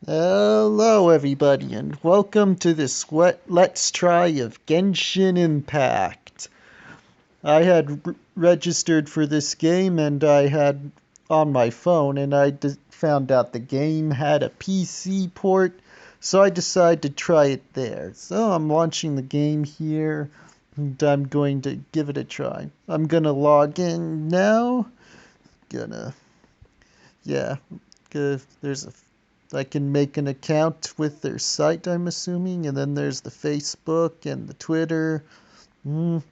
Hello, everybody, and welcome to this Let's Try of Genshin Impact. I had registered for this game, and I had on my phone, and I found out the game had a PC port, so I decided to try it there. So I'm launching the game here, and I'm going to give it a try. I'm gonna log in now. Gonna, yeah, there's a I can make an account with their site, I'm assuming, and then there's the Facebook and the Twitter. Mm,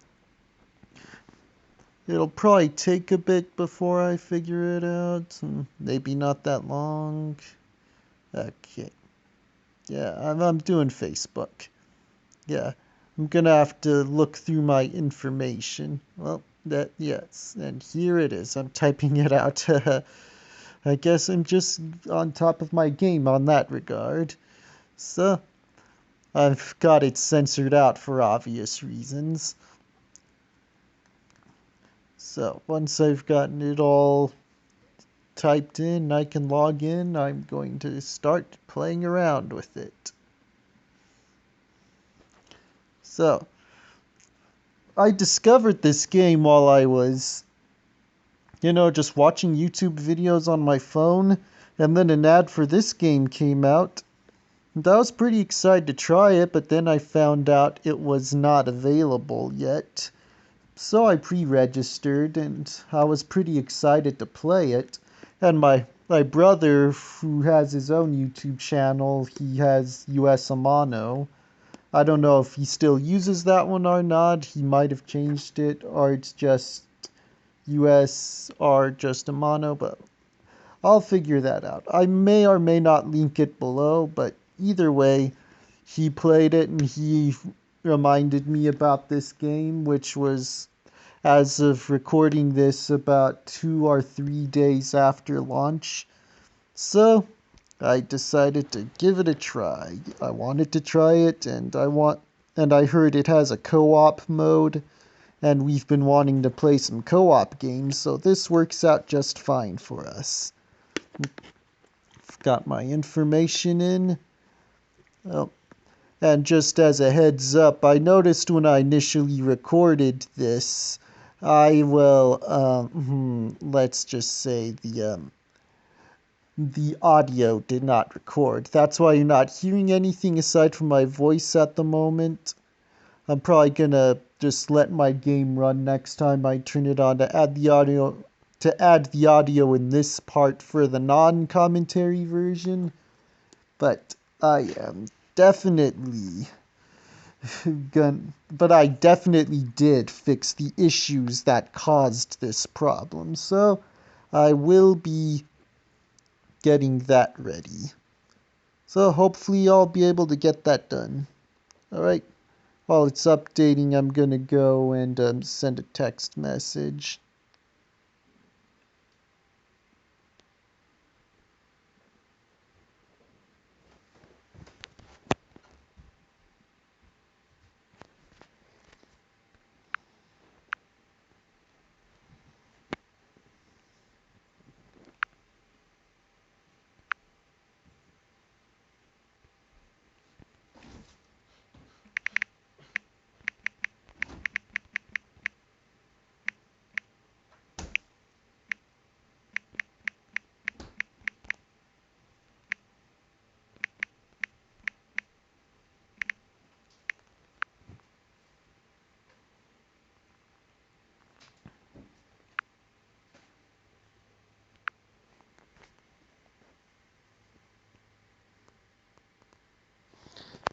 it'll probably take a bit before I figure it out. Maybe not that long. Okay. Yeah, I'm doing Facebook. Yeah, I'm gonna have to look through my information. Well, yes, and here it is. I'm typing it out. I guess I'm just on top of my game on that regard. So, I've got it censored out for obvious reasons. So once I've gotten it all typed in, I can log in. I'm going to start playing around with it. So I discovered this game while I was, just watching YouTube videos on my phone, and then an ad for this game came out. And I was pretty excited to try it, but then I found out it was not available yet. So I pre-registered and I was pretty excited to play it. And my brother, who has his own YouTube channel, he has U.S.Amano. I don't know if he still uses that one or not. He might have changed it, or it's just US or just Amano, but I'll figure that out. I may or may not link it below, but either way, he played it and he reminded me about this game, which was, as of recording this, about 2 or 3 days after launch. So I decided to give it a try. I wanted to try it, and I heard it has a co-op mode, and we've been wanting to play some co-op games, so this works out just fine for us. I've got my information in. Oh, and just as a heads up, I noticed when I initially recorded this, let's just say the audio did not record. That's why you're not hearing anything aside from my voice at the moment. I'm probably gonna just let my game run next time I turn it on to add the audio in this part for the non-commentary version. But I am definitely I definitely did fix the issues that caused this problem. So I will be getting that ready. So hopefully I'll be able to get that done. Alright, while it's updating, I'm gonna go and send a text message.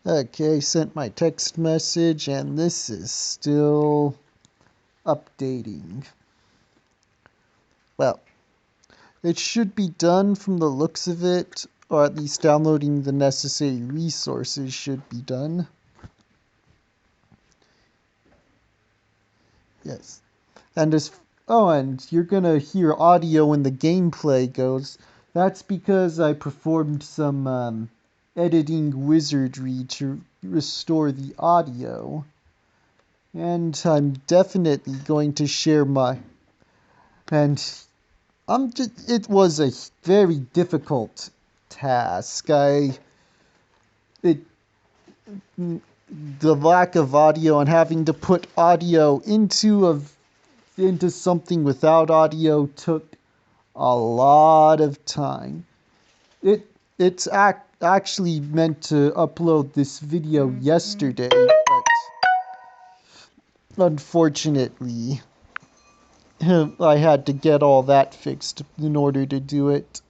Okay, sent my text message, and this is still updating. Well, it should be done from the looks of it, or at least downloading the necessary resources should be done. Yes. And you're gonna hear audio when the gameplay goes. That's because I performed some editing wizardry to restore the audio. And I'm definitely going to share and it was a very difficult task. The lack of audio and having to put audio into something without audio took a lot of time. It's actually meant to upload this video yesterday, but unfortunately, I had to get all that fixed in order to do it.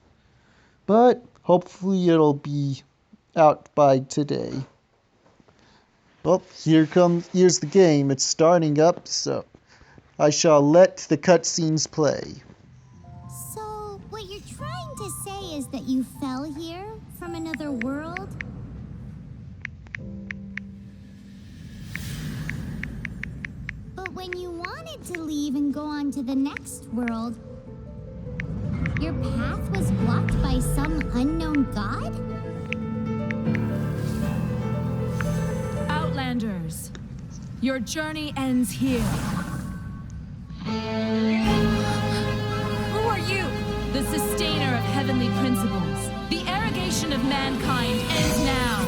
But hopefully it'll be out by today. Well, here's the game. It's starting up, so I shall let the cutscenes play. So, what you're trying to say is that you fell here from another world? But when you wanted to leave and go on to the next world, your path was blocked by some unknown god? Outlanders, your journey ends here. Who are you? The sustainer of heavenly principles. The arrogation of mankind ends now.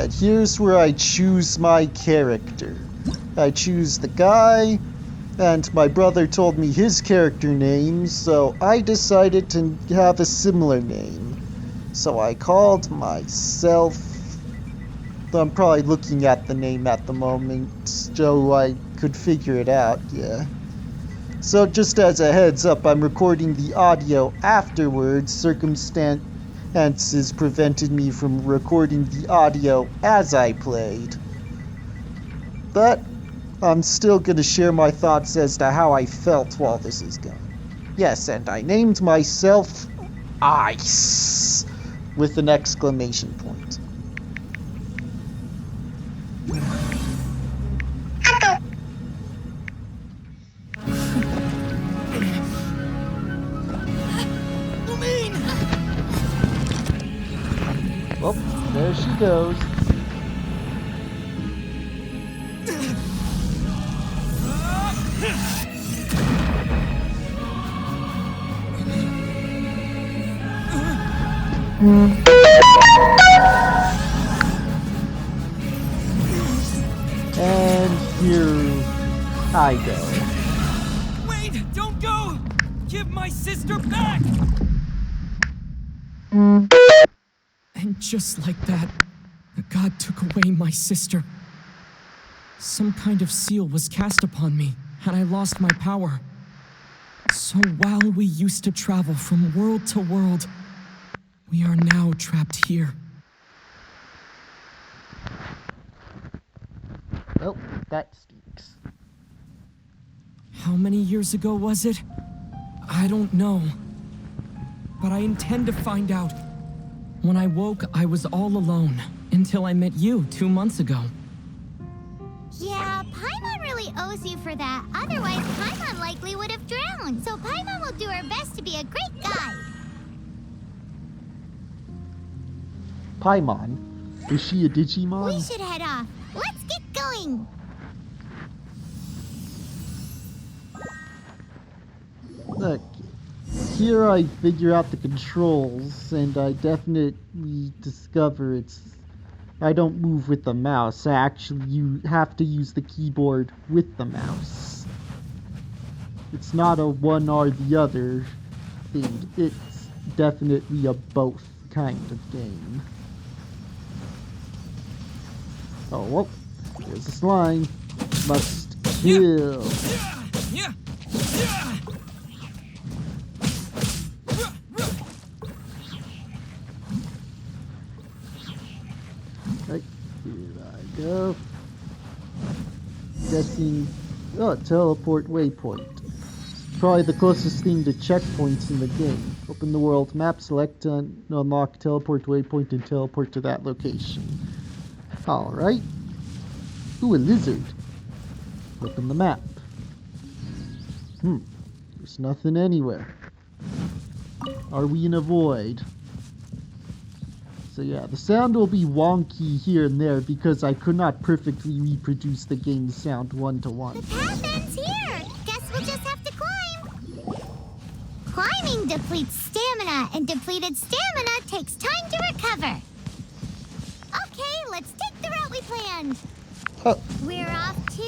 And here's where I choose my character. I choose the guy, and my brother told me his character name, so I decided to have a similar name. So I called myself... I'm probably looking at the name at the moment, so I could figure it out, yeah. So just as a heads up, I'm recording the audio afterwards. Circumstances prevented me from recording the audio as I played. But I'm still going to share my thoughts as to how I felt while this is going. Yes, and I named myself Ice with an exclamation point. Well, there she goes. And here I go. Wait! Don't go! Give my sister back! And just like that, the god took away my sister. Some kind of seal was cast upon me, and I lost my power. So while we used to travel from world to world, we are now trapped here. Well, that stinks. How many years ago was it? I don't know. But I intend to find out. When I woke, I was all alone, until I met you 2 months ago. Yeah, Paimon really owes you for that. Otherwise, Paimon likely would have drowned. So Paimon will do her best to be a great guide. Paimon? Is she a Digimon? We should head off. Let's get going. Look, here I figure out the controls, and I definitely discover I don't move with the mouse. You have to use the keyboard with the mouse. It's not a one or the other thing. It's definitely a both kind of game. Oh, well, there's a slime. Must kill. Right, here I go. Guessing, teleport waypoint. Probably the closest thing to checkpoints in the game. Open the world map, select and unlock teleport waypoint and teleport to that location. Alright. Ooh, a lizard. Open the map. There's There's nothing anywhere. Are we in a void? So yeah, the sound will be wonky here and there because I could not perfectly reproduce the game's sound one-to-one. The path ends here. Guess we'll just have to climb. Climbing depletes stamina, and depleted stamina takes time to recover. Okay, let's take the route we planned. We're off to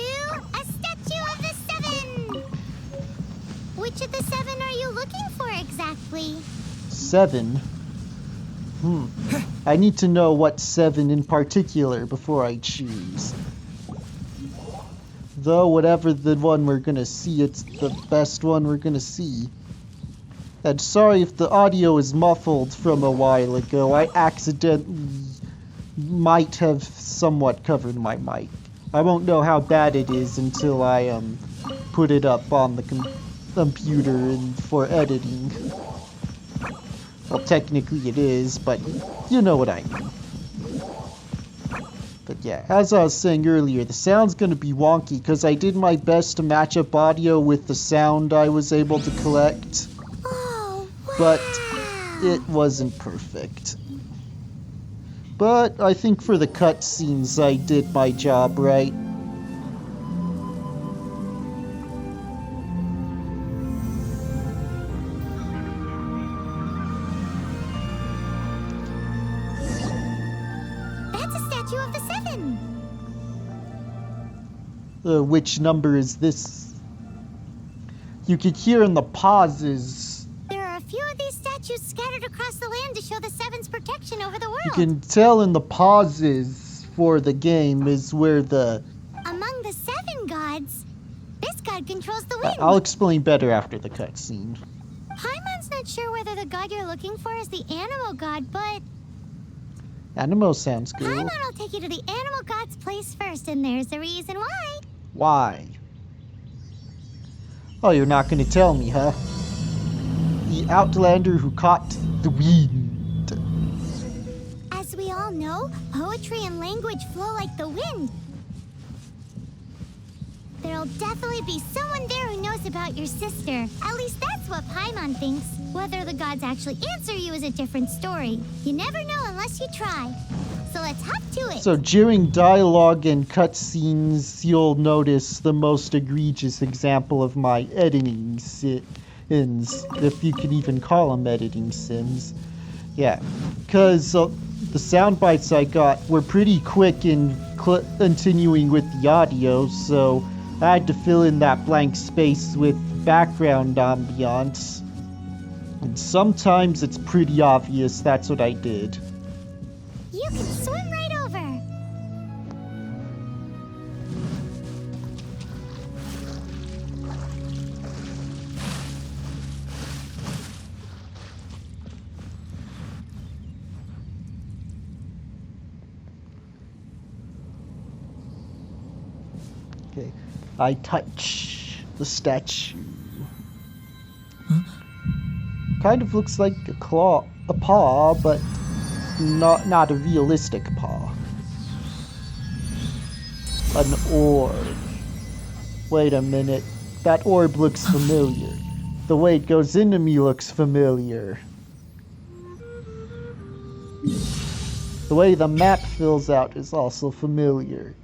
a statue of the seven. Which of the seven are you looking for exactly? 7? I need to know what 7 in particular before I choose. Though, whatever the one we're gonna see, it's the best one we're gonna see. And sorry if the audio is muffled from a while ago. I accidentally might have somewhat covered my mic. I won't know how bad it is until I put it up on the computer and for editing. Well, technically it is, but you know what I mean. But yeah, as I was saying earlier, the sound's gonna be wonky because I did my best to match up audio with the sound I was able to collect. Oh, wow. But it wasn't perfect. But I think for the cutscenes I did my job right. That's a statue of the seven. Which number is this? You could hear in the pauses. There are a few of these statues scattered across the land to show the seven's protection over the world. You can tell in the pauses for the game is where the... Among the seven gods, this god controls the wind. I'll explain better after the cutscene. Paimon's not sure whether the god you're looking for is the animal god, but Animo sounds good. Paimon will take you to the animal god's place first, and there's the reason why. Why? Oh, you're not going to tell me, huh? The Outlander who caught the wind. As we all know, poetry and language flow like the wind. There'll definitely be someone there who knows about your sister. At least that's what Paimon thinks. Whether the gods actually answer you is a different story. You never know unless you try. So let's hop to it. So during dialogue and cutscenes, you'll notice the most egregious example of my editing sins, if you could even call them editing sins. Yeah, because the sound bites I got were pretty quick in continuing with the audio, so I had to fill in that blank space with background ambiance. And sometimes it's pretty obvious that's what I did. You can swim right over. Okay, I touch the statue. Kind of looks like a paw, but not a realistic paw. An orb. Wait a minute, that orb looks familiar. The way it goes into me looks familiar. The way the map fills out is also familiar.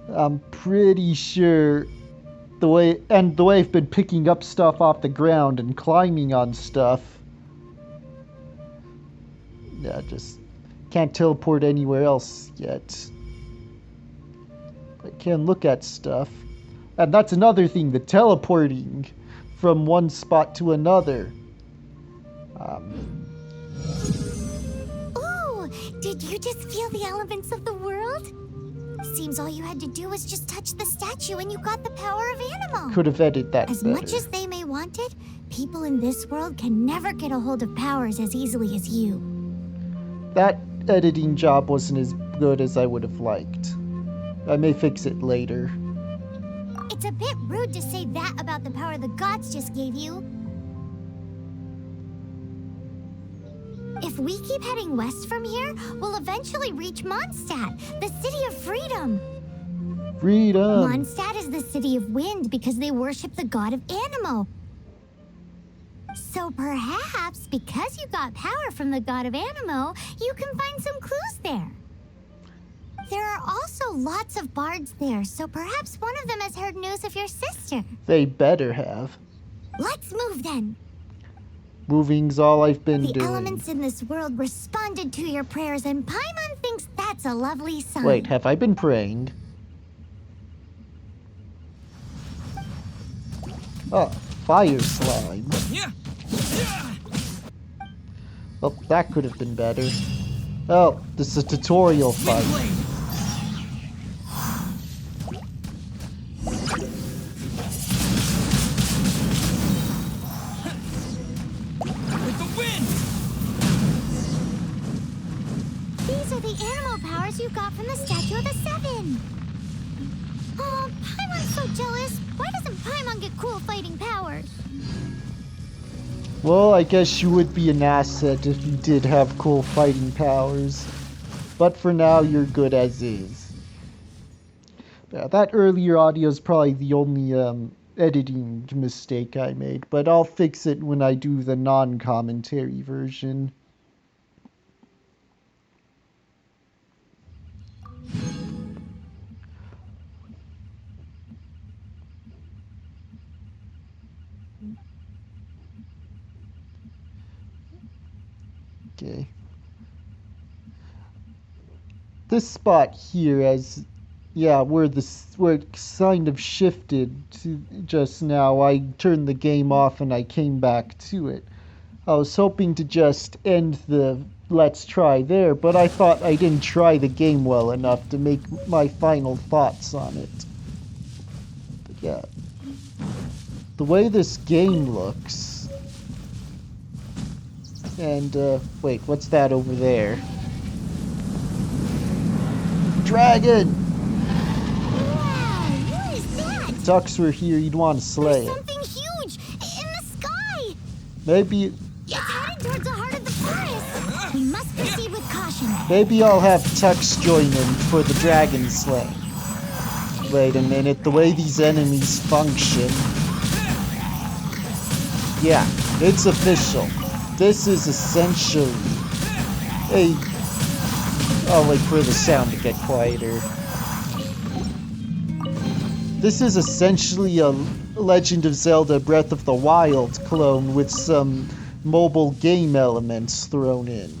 I'm pretty sure the way I've been picking up stuff off the ground and climbing on stuff. Yeah, just can't teleport anywhere else yet. I can look at stuff. And that's another thing, the teleporting from one spot to another. Ooh, did you just feel the elements of the world? Seems all you had to do was just touch the statue and you got the power of Animo. Could have edited that As better. much as they may want it, people in this world can never get a hold of powers as easily as you. That editing job wasn't as good as I would have liked. I may fix it later. It's a bit rude to say that about the power the gods just gave you. If we keep heading west from here, we'll eventually reach Mondstadt, the city of freedom. Freedom. Mondstadt is the city of wind because they worship the god of Animo. So perhaps, because you got power from the god of Animo, you can find some clues there. There are also lots of bards there, so perhaps one of them has heard news of your sister. They better have. Let's move then. Moving's all I've been The doing. elements in this world responded to your prayers, and Paimon thinks that's a lovely sign. Wait, have I been praying? Oh, fire slime. Oh, that could have been better. Oh, this is a tutorial fight. These are the animal powers you got from the Statue of the Seven. Oh, Paimon's so jealous. Why doesn't Paimon get cool fighting powers? Well, I guess you would be an asset if you did have cool fighting powers. But for now, you're good as is. Yeah, that earlier audio is probably the only editing mistake I made, but I'll fix it when I do the non-commentary version. Okay. This spot here, where it kind of shifted to just now. I turned the game off and I came back to it. I was hoping to just end the let's try there, but I thought I didn't try the game well enough to make my final thoughts on it. But yeah, the way this game looks. And, wait, what's that over there? Dragon! Wow, what is that? If ducks were here, you'd want to slay There's it. something huge in the sky. Maybe It's headed towards the heart of the forest. We must proceed with caution. I'll have Tux join in for the dragon slay. Wait a minute, the way these enemies function. Yeah, it's official. This is essentially a... I'll wait for the sound to get quieter. This is essentially a Legend of Zelda Breath of the Wild clone with some mobile game elements thrown in.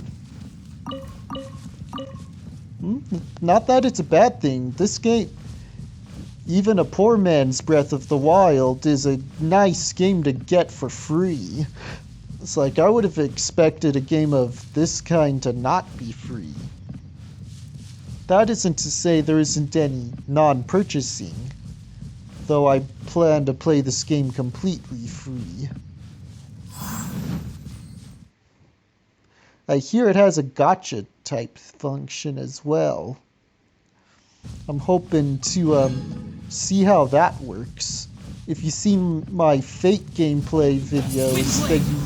Not that it's a bad thing. This game, even a poor man's Breath of the Wild, is a nice game to get for free. It's like, I would have expected a game of this kind to not be free. That isn't to say there isn't any non-purchasing, though I plan to play this game completely free. I hear it has a gacha type function as well. I'm hoping to see how that works. If you've seen my Fate gameplay videos, then you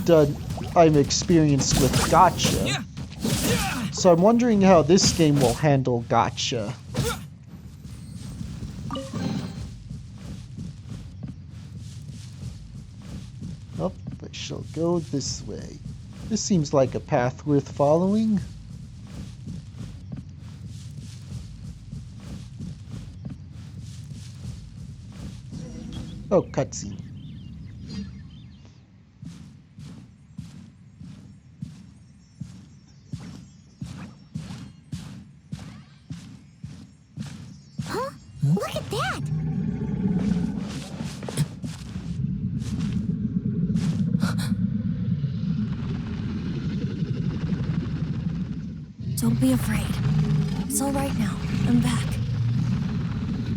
know I'm experienced with gacha. So I'm wondering how this game will handle gacha. Oh, I shall go this way. This seems like a path worth following. Oh, cutscene. Huh? Look at that! Don't be afraid. It's all right now. I'm back.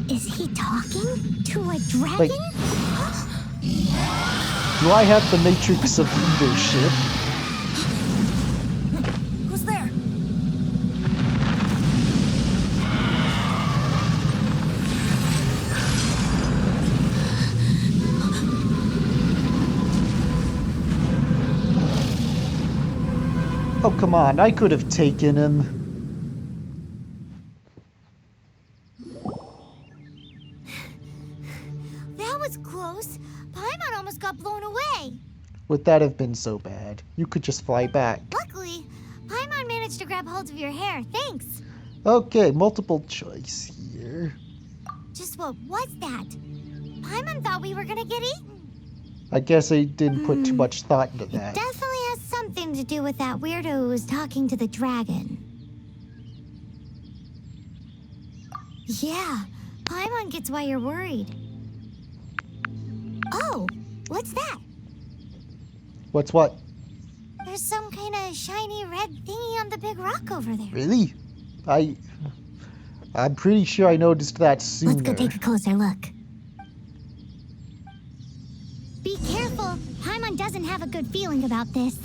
Is he talking to a dragon? Wait. Do I have the matrix of leadership? Who's there? Oh, come on. I could have taken him. way. Would that have been so bad? You could just fly back. Luckily, Paimon managed to grab hold of your hair. Thanks. Okay, multiple choice here. Just what was that? Paimon thought we were gonna get eaten. I guess I didn't put too much thought into that. Definitely has something to do with that weirdo who was talking to the dragon. Yeah, Paimon gets why you're worried. Oh, what's that? What's what? There's some kind of shiny red thingy on the big rock over there. Really? I'm pretty sure I noticed that sooner. Let's go take a closer look. Be careful. Paimon doesn't have a good feeling about this.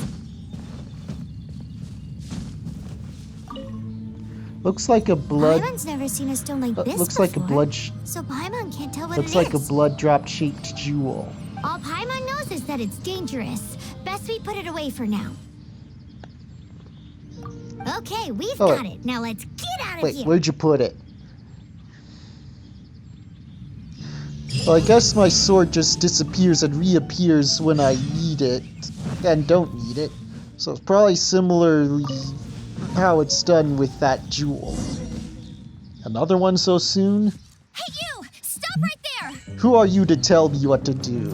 Looks like a blood. Paimon's never seen a stone like this Looks before. like a blood. So Paimon can't tell what Looks it like a is. blood drop shaped jewel. All Paimon knows is that it's dangerous. Best we put it away for now. Okay, we've got it. Now let's get out of Wait, here. where'd you put it? Well, I guess my sword just disappears and reappears when I need it and don't need it. So it's probably similarly how it's done with that jewel. Another one so soon? Hey, you! Stop right there! Who are you to tell me what to do?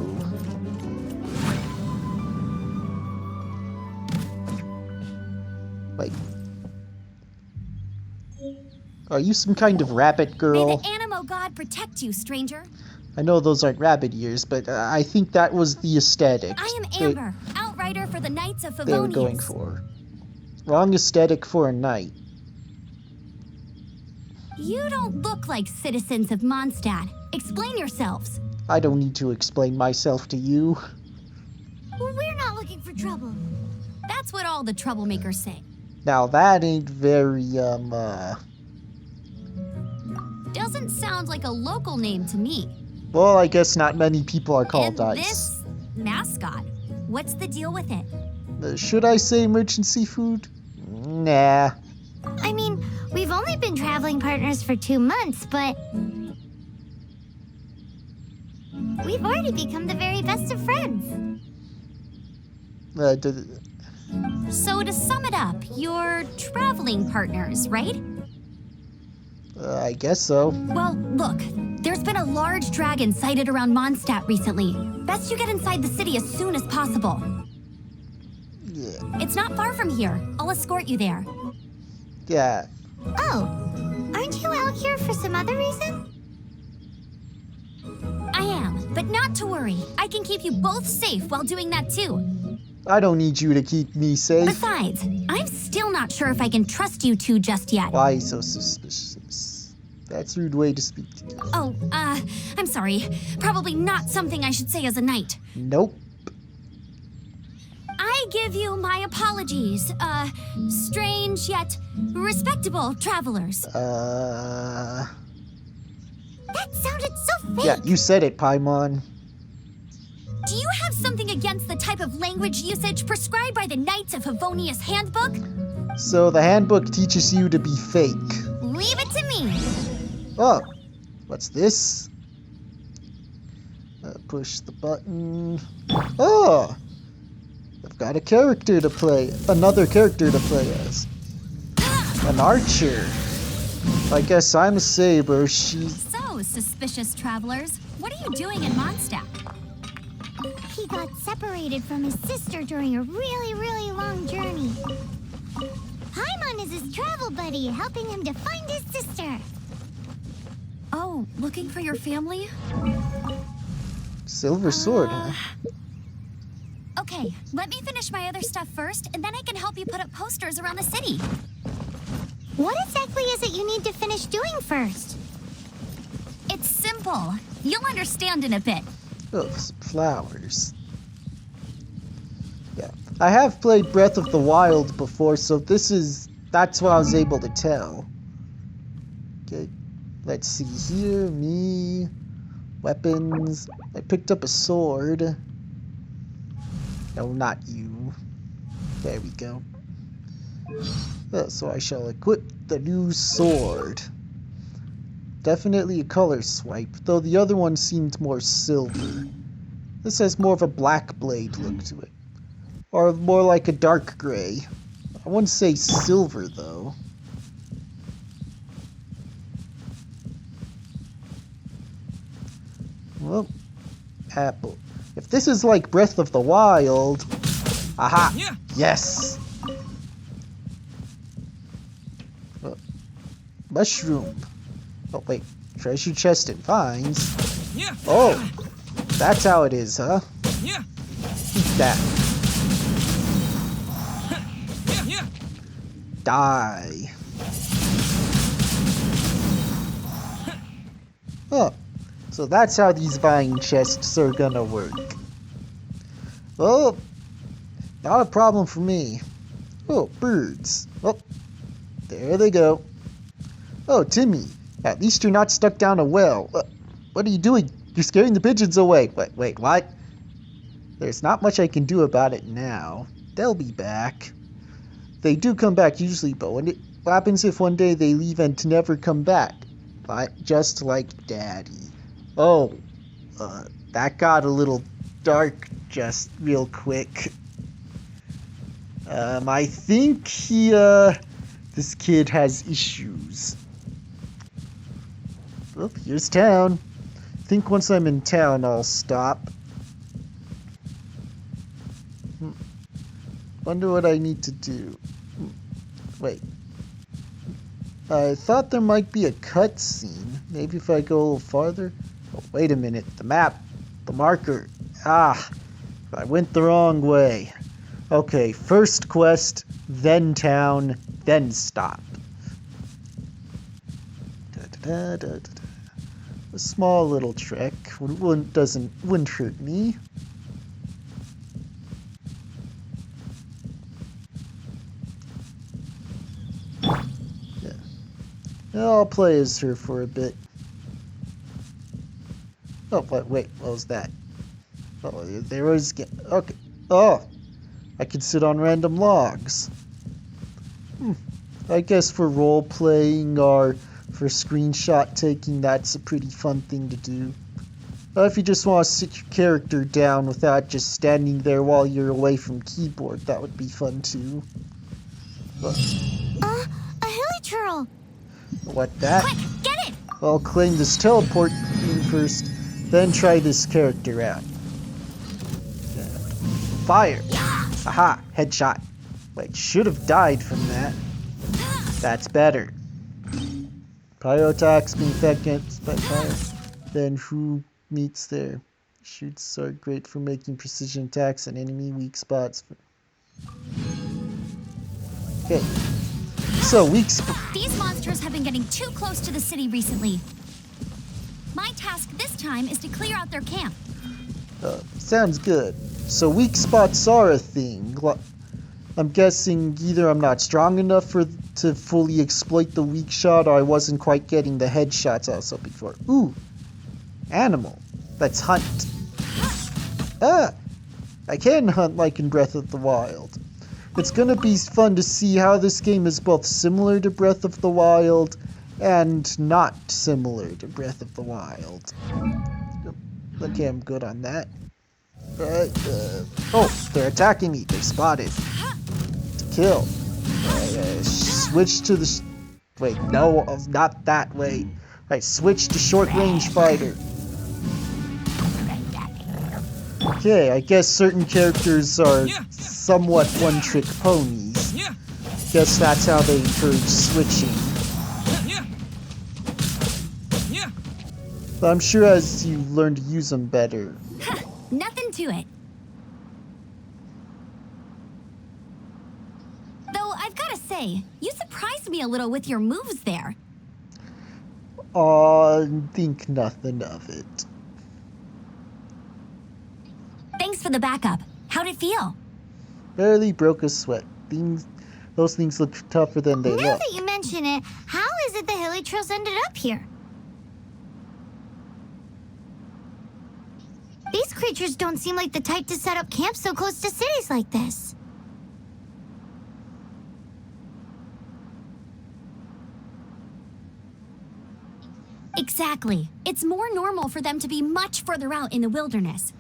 Wait. Are you some kind of rabbit May girl? the Animo God protect you, stranger. I know those aren't rabbit ears, but I think that was the aesthetic I am Amber, outrider for the Knights of they were going Favonius. for. Wrong aesthetic for a knight. You don't look like citizens of Mondstadt. Explain yourselves. I don't need to explain myself to you. We're not looking for trouble. That's what all the troublemakers say. Now that ain't very, Doesn't sound like a local name to me. well, I guess not many people are called And Ice. this mascot, what's the deal with it? Should I say emergency food? Nah. I mean, we've only been traveling partners for 2 months, but we've already become the very best of friends. So to sum it up, you're traveling partners, right? I guess so. Well, look, there's been a large dragon sighted around Mondstadt recently. Best you get inside the city as soon as possible. Yeah. It's not far from here. I'll escort you there. Yeah. Oh, aren't you out here for some other reason? I am, but not to worry. I can keep you both safe while doing that too. I don't need you to keep me safe. Besides, I'm still not sure if I can trust you two just yet. Why so suspicious? That's a rude way to speak to you. Oh, I'm sorry. Probably not something I should say as a knight. Nope. I give you my apologies, strange yet respectable travelers. That sounded so fake. Yeah, you said it, Paimon. Do you have something against the type of language usage prescribed by the Knights of Favonius Handbook? So the handbook teaches you to be fake. Leave it to me. Oh, what's this? Push the button. Oh, I've got a character to play. Another character to play as. An archer. I guess I'm a saber. She's... So, suspicious travelers, what are you doing in Mondstadt? He got separated from his sister during a really, really long journey. Paimon is his travel buddy, helping him to find his sister. Oh, looking for your family? Silver sword, huh? Okay, let me finish my other stuff first, and then I can help you put up posters around the city. What exactly is it you need to finish doing first? It's simple. You'll understand in a bit. Oh, some flowers. Yeah. I have played Breath of the Wild before, so that's what I was able to tell. Okay. Let's see here. Me. Weapons. I picked up a sword. No, not you. There we go. So I shall equip the new sword. Definitely a color swipe, though the other one seemed more silver. This has more of a black blade look to it. Or more like a dark gray. I wouldn't say silver, though. Well, apple. If this is like Breath of the Wild... Aha! Yeah. Yes! Mushroom. Oh, wait. Treasure chest and vines. Yeah. Oh! That's how it is, huh? Yeah. Eat that. Yeah. Die. Oh. So that's how these vine chests are gonna work. Oh. Not a problem for me. Oh, birds. Oh. There they go. Oh, Timmy, at least you're not stuck down a well. What are you doing? You're scaring the pigeons away. Wait, what? There's not much I can do about it now. They'll be back. They do come back usually, but what happens if one day they leave and never come back? Just like Daddy. Oh, that got a little dark just real quick. I think this kid has issues. Oh, here's town. I think once I'm in town, I'll stop. Wonder what I need to do. Wait. I thought there might be a cutscene. Maybe if I go a little farther. Oh, wait a minute. The map. The marker. Ah. I went the wrong way. Okay, first quest, then town, then stop. A small little trick wouldn't hurt me. Yeah. I'll play as her for a bit. Oh, wait, what was that? Oh, there was... Okay. Oh! I could sit on random logs. I guess for role-playing or for screenshot taking, that's a pretty fun thing to do. If you just want to sit your character down without just standing there while you're away from keyboard, that would be fun too. But, A hilichurl! what that? Quick, get it! I'll claim this teleport thing first, then try this character out. Fire! Aha! Headshot. Wait, should have died from that. That's better. Pyro attacks being affected by fire. Then who meets there? Shoots are great for making precision attacks on enemy weak spots. Okay. So, weak spots. These monsters have been getting too close to the city recently. My task this time is to clear out their camp. Sounds good. So weak spots are a thing. I'm guessing either I'm not strong enough to fully exploit the weak shot, or I wasn't quite getting the headshots I was hoping for. Ooh, animal. Let's hunt. I can hunt like in Breath of the Wild. It's gonna be fun to see how this game is both similar to Breath of the Wild and not similar to Breath of the Wild. Okay, I'm good on that. Oh, they're attacking me. They're spotted. To kill. Switch to the... Wait, no, not that way. Right, switch to short-range fighter. Okay, I guess certain characters are somewhat one-trick ponies. Guess that's how they encourage switching. But I'm sure as you learn to use them better. Nothing to it. Though I've got to say, you surprised me a little with your moves there. Think nothing of it. Thanks for the backup. How'd it feel? Barely broke a sweat. Those things look tougher than they Now look. that you mention it, how is it the hilichurls ended up here? These creatures don't seem like the type to set up camp so close to cities like this. Exactly. It's more normal for them to be much further out in the wilderness.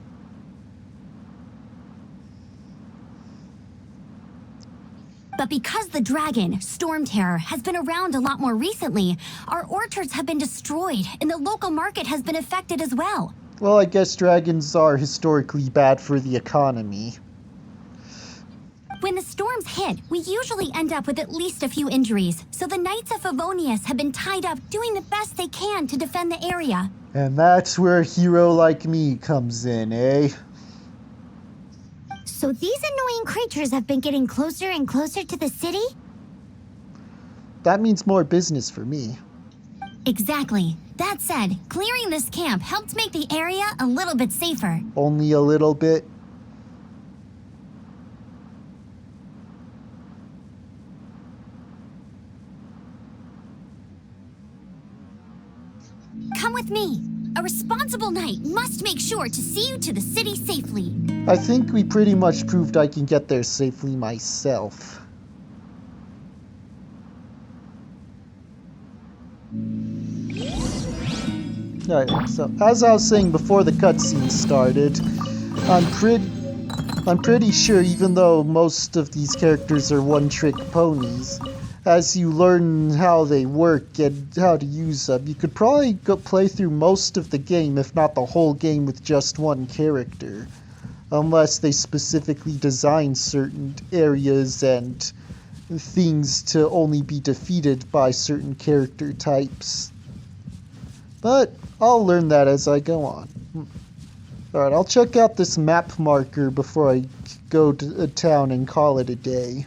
But because the dragon, Storm Terror, has been around a lot more recently, our orchards have been destroyed and the local market has been affected as well. Well, I guess dragons are historically bad for the economy. When the storms hit, we usually end up with at least a few injuries, so the Knights of Favonius have been tied up doing the best they can to defend the area. And that's where a hero like me comes in, eh? So these annoying creatures have been getting closer and closer to the city? That means more business for me. Exactly. That said, clearing this camp helped make the area a little bit safer. Only a little bit. Come with me. A responsible knight must make sure to see you to the city safely. I think we pretty much proved I can get there safely myself. Alright, so as I was saying before the cutscene started, I'm pretty sure even though most of these characters are one-trick ponies, as you learn how they work and how to use them, you could probably go play through most of the game, if not the whole game, with just one character. Unless they specifically design certain areas and things to only be defeated by certain character types. But I'll learn that as I go on. Alright, I'll check out this map marker before I go to a town and call it a day.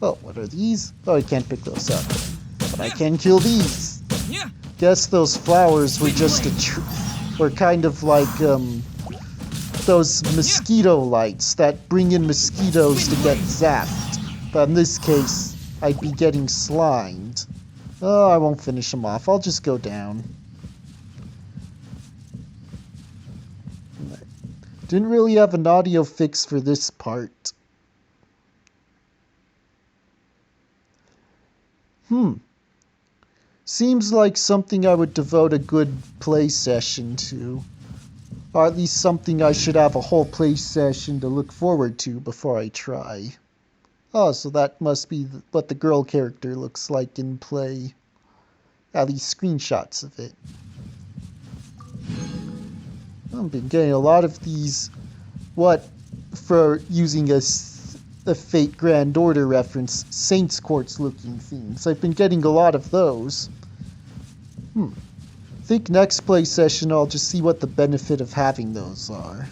Oh, what are these? Oh, I can't pick those up. But I can kill these. Guess those flowers were just were kind of like, those mosquito lights that bring in mosquitoes to get zapped. But in this case, I'd be getting slimed. Oh, I won't finish them off. I'll just go down. Didn't really have an audio fix for this part. Seems like something I would devote a good play session to. Or at least something I should have a whole play session to look forward to before I try. Oh, so that must be what the girl character looks like in play. At least screenshots of it. I've been getting a lot of these, for using a Fate Grand Order reference, Saints Quartz looking things. I've been getting a lot of those. I think next play session I'll just see what the benefit of having those are.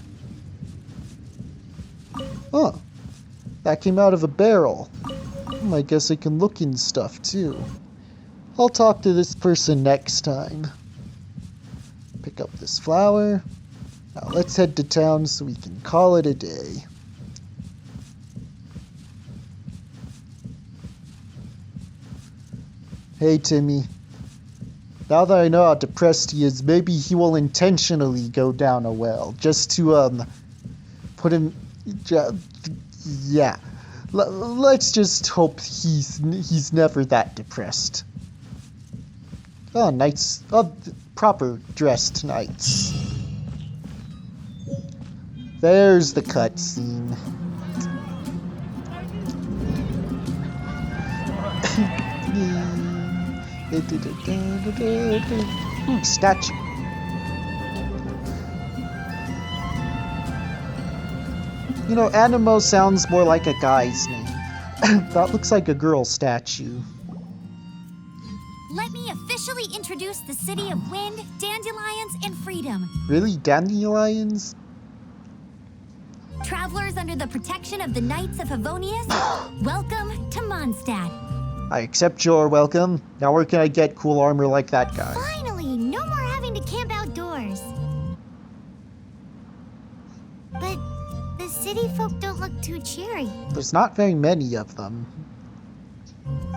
Oh, that came out of a barrel. I guess I can look in stuff too. I'll talk to this person next time. Pick up this flower. Now let's head to town so we can call it a day. Hey Timmy. Now that I know how depressed he is, maybe he will intentionally go down a well, just to, put him, yeah. Let's just hope he's never that depressed. Oh, knights, proper dressed knights. There's the cutscene. Statue. You know, Animo sounds more like a guy's name. That looks like a girl statue. Let me officially introduce the city of wind, dandelions, and freedom. Really? Dandelions? Travelers under the protection of the Knights of Favonius, welcome to Mondstadt. I accept your welcome. Now where can I get cool armor like that guy? Finally, no more having to camp outdoors. But the city folk don't look too cheery. There's not very many of them.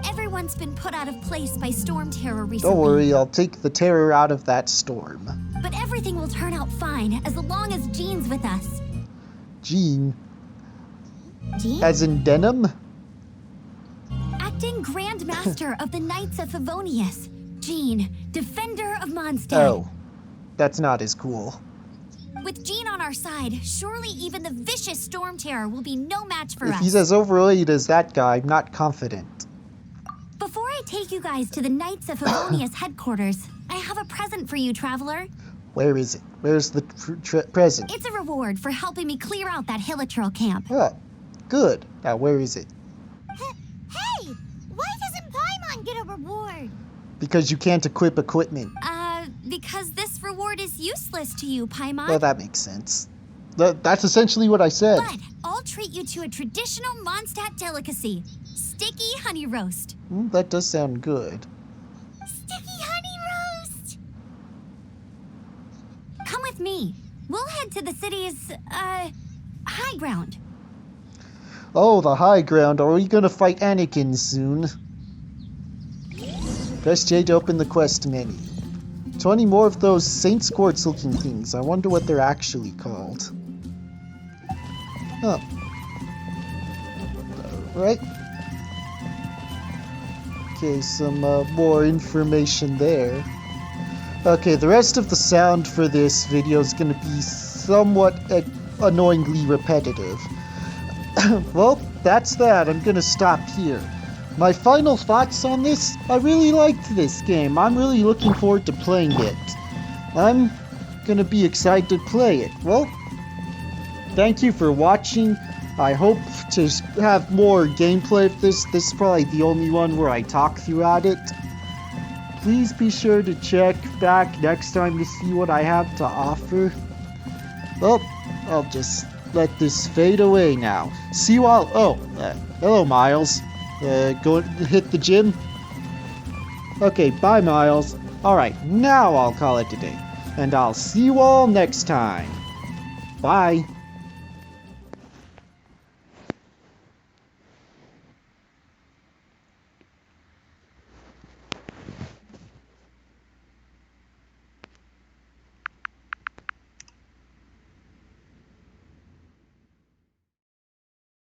Everyone's been put out of place by storm terror recently. Don't worry, I'll take the terror out of that storm. But everything will turn out fine as long as Jean's with us. Jean? Jean? As in denim? Acting Grand Master of the Knights of Favonius. Jean, Defender of Mondstadt. Oh, that's not as cool. With Jean on our side, surely even the vicious Storm Terror will be no match for If us. he's as overrated as that guy, I'm not confident. Before I take you guys to the Knights of Favonia's headquarters, I have a present for you, Traveler. Where is it? Where's the present? It's a reward for helping me clear out that Hilichurl camp. Oh, good. Now, where is it? Hey! Why doesn't Paimon get a reward? Because you can't equip equipment. Because this reward is useless to you, Paimon. Well, that makes sense. That's essentially what I said. But I'll treat you to a traditional Mondstadt delicacy. Sticky honey roast. That does sound good. Sticky honey roast! Come with me. We'll head to the city's, high ground. Oh, the high ground. Are we gonna fight Anakin soon? Press J to open the quest menu. 20 more of those Saint Squirts looking things. I wonder what they're actually called. Oh. Right. Okay, some more information there. Okay, the rest of the sound for this video is going to be somewhat annoyingly repetitive. Well, that's that. I'm going to stop here. My final thoughts on this, I really liked this game. I'm really looking forward to playing it. I'm going to be excited to play it. Well, thank you for watching. I hope to have more gameplay of this. This is probably the only one where I talk throughout it. Please be sure to check back next time to see what I have to offer. Well, I'll just let this fade away now. See you all. Oh, hello, Miles. Go hit the gym? Okay, bye, Miles. Alright, now I'll call it a day. And I'll see you all next time. Bye.